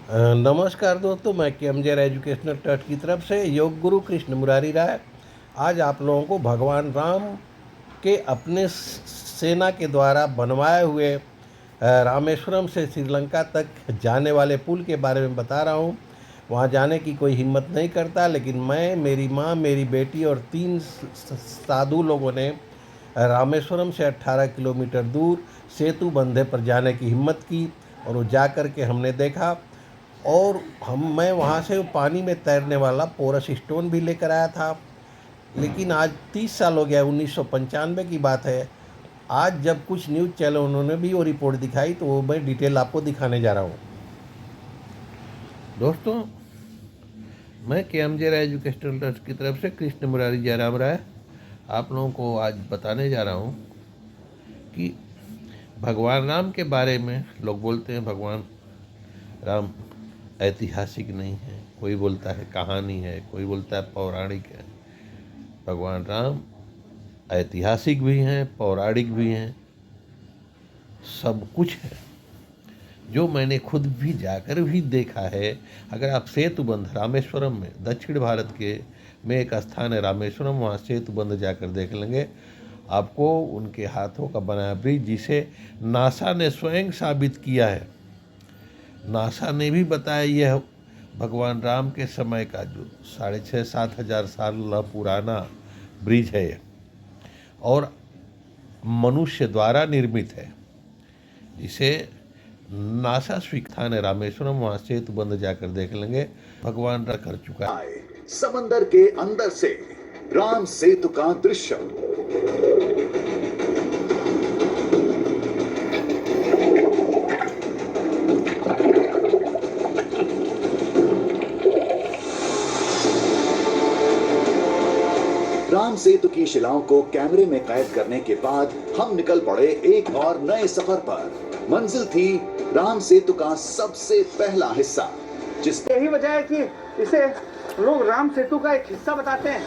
नमस्कार दोस्तों, मैं केएमजेड एजुकेशनल ट्रस्ट की तरफ से योग गुरु कृष्ण मुरारी राय आज आप लोगों को भगवान राम के अपने सेना के द्वारा बनवाए हुए रामेश्वरम से श्रीलंका तक जाने वाले पुल के बारे में बता रहा हूँ। वहाँ जाने की कोई हिम्मत नहीं करता, लेकिन मैं, मेरी माँ, मेरी बेटी और 3 साधु लोगों ने रामेश्वरम से 18 किलोमीटर दूर सेतु बंधे पर जाने की हिम्मत की और वो जा कर के हमने देखा। और मैं वहाँ से पानी में तैरने वाला पोरस स्टोन भी लेकर आया था। लेकिन आज 30 साल हो गया, 1995 की बात है। आज जब कुछ न्यूज़ चैनल उन्होंने भी वो रिपोर्ट दिखाई, तो वो मैं डिटेल आपको दिखाने जा रहा हूँ। दोस्तों, मैं केएमजेड एजुकेशनल ट्रस्ट की तरफ से कृष्ण मुरारी जयराम राय आप लोगों को आज बताने जा रहा हूँ कि भगवान राम के बारे में लोग बोलते हैं भगवान राम ऐतिहासिक नहीं है, कोई बोलता है कहानी है, कोई बोलता है पौराणिक है। भगवान राम ऐतिहासिक भी हैं, पौराणिक भी हैं, सब कुछ है, जो मैंने खुद भी जाकर भी देखा है। अगर आप सेतुबंध रामेश्वरम में, दक्षिण भारत के में एक स्थान है रामेश्वरम, वहाँ सेतुबंध जाकर देख लेंगे, आपको उनके हाथों का बनाया ब्रिज, जिसे नासा ने स्वयं साबित किया है। नासा ने भी बताया यह भगवान राम के समय का जो 6,500-7 हजार साल पुराना ब्रिज है और मनुष्य द्वारा निर्मित है, जिसे नासा स्वीकृत है रामेश्वरम। वहाँ सेतु बंद जाकर देख लेंगे, भगवान रा कर चुका है। समंदर के अंदर से राम सेतु का दृश्य। राम सेतु की शिलाओं को कैमरे में कैद करने के बाद हम निकल पड़े एक और नए सफर पर। मंजिल थी राम सेतु का सबसे पहला हिस्सा, जिस यही वजह है कि इसे लोग राम सेतु का एक हिस्सा बताते हैं।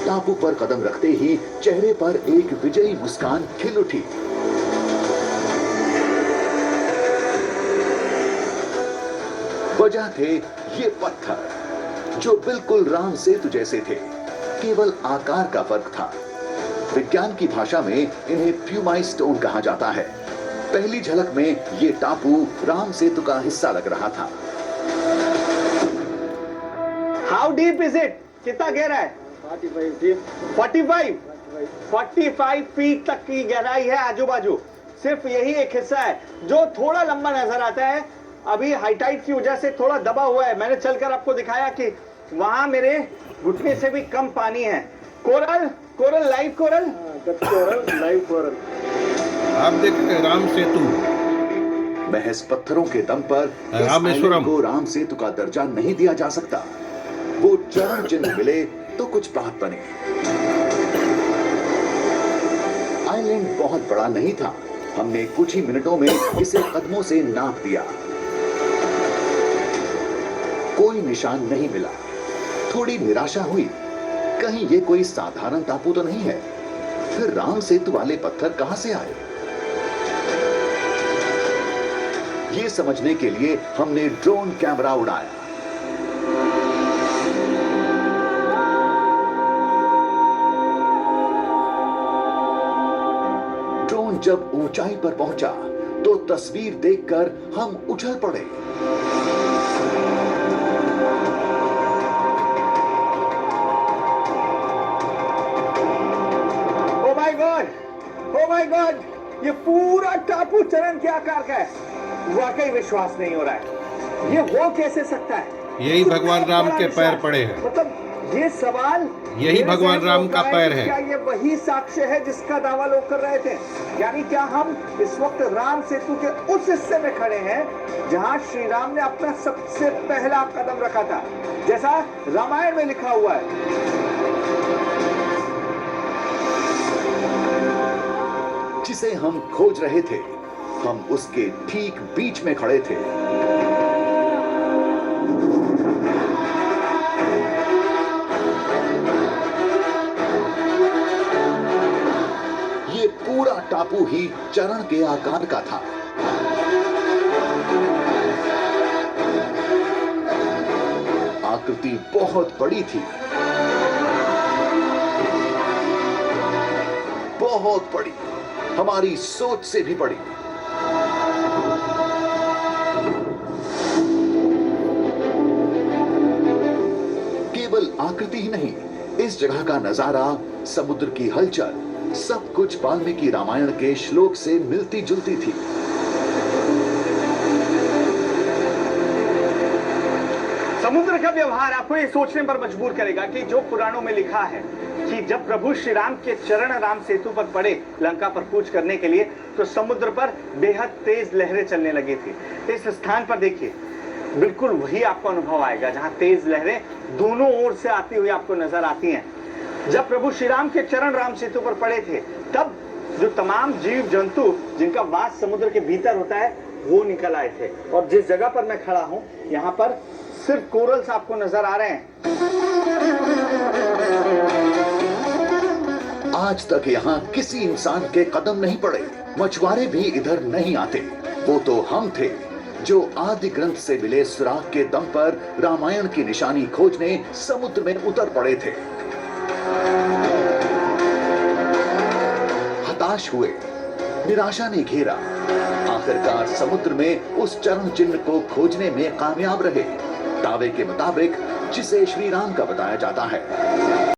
टापू पर कदम रखते ही चेहरे पर एक विजयी मुस्कान खिल उठी। वजह थे ये पत्थर, जो बिल्कुल राम सेतु जैसे थे, केवल आकार का फर्क था। विज्ञान की भाषा में इन्हें प्यूमाई स्टोन कहा जाता है। पहली झलक में ये टापू राम सेतु का हिस्सा लग रहा था। How deep is it? कितना गहरा है? 45 फीट तक की गहराई है आजू बाजू। सिर्फ यही एक हिस्सा है जो थोड़ा लंबा नजर आता है। अभी हाईटाइड की वजह से थोड़ा दबा हुआ है। मैंने चलकर आपको दिखाया कि वहां मेरे घुटने से भी कम पानी है। Coral live coral live coral. आप देख रहे हैं राम सेतु। महज पत्थरों के दम पर रामेश्वरम को राम सेतु का दर्जा नहीं दिया जा सकता। वो चरण चिन्ह मिले तो कुछ बात बने। आइलैंड बहुत बड़ा नहीं था। हमने कुछ ही मिनटों में इसे कदमों से नाप दिया। कोई निशान नहीं मिला। थोड़ी निराशा हुई, कहीं ये कोई साधारण टापू तो नहीं है। फिर राम सेतु वाले पत्थर कहां से आए? ये समझने के लिए हमने ड्रोन कैमरा उड़ाया। ड्रोन जब ऊंचाई पर पहुंचा तो तस्वीर देखकर हम उछल पड़े। ओ माय गॉड, ये पूरा टापू चरण के आकार का है। वाकई विश्वास नहीं हो रहा है। ये हो कैसे सकता है? यही भगवान राम के पैर पड़े हैं। मतलब ये सवाल यही भगवान राम का पैर है। क्या ये वही साक्ष्य है जिसका दावा लोग कर रहे थे? यानी क्या हम इस वक्त राम सेतु के उस हिस्से में खड़े हैं जहां श्री राम ने अपना सबसे पहला कदम रखा था, जैसा रामायण में लिखा हुआ है? जिसे हम खोज रहे थे, हम उसके ठीक बीच में खड़े थे। ये पूरा टापू ही चरण के आकार का था। आकृति बहुत बड़ी थी, बहुत बड़ी, हमारी सोच से भी बड़ी। केवल आकृति ही नहीं, इस जगह का नजारा, समुद्र की हलचल, सब कुछ वाल्मीकि रामायण के श्लोक से मिलती जुलती थी। समुद्र का व्यवहार आपको ये सोचने पर मजबूर करेगा कि जो पुराणों में लिखा है कि जब प्रभु श्री राम के चरण राम सेतु पर पड़े लंका पर कूच करने के लिए, तो समुद्र पर बेहद तेज लहरें चलने लगी थी। इस स्थान पर देखिए, बिल्कुल वही आपको अनुभव आएगा जहां तेज लहरें दोनों ओर से आती हुई आपको नजर आती हैं। जब प्रभु श्री राम के चरण राम सेतु पर पड़े थे, तब जो तमाम जीव जंतु जिनका वास समुद्र के भीतर होता है वो निकल आए थे। और जिस जगह पर मैं खड़ा हूं, यहाँ पर सिर्फ कोरल्स आपको नजर आ रहे हैं। आज तक यहाँ किसी इंसान के कदम नहीं पड़े, मछुआरे भी इधर नहीं आते। वो तो हम थे जो आदि ग्रंथ से मिले सुराग के दम पर रामायण की निशानी खोजने समुद्र में उतर पड़े थे। हताश हुए, निराशा ने घेरा, आखिरकार समुद्र में उस चरण चिन्ह को खोजने में कामयाब रहे, दावे के मुताबिक जिसे श्री राम का बताया जाता है।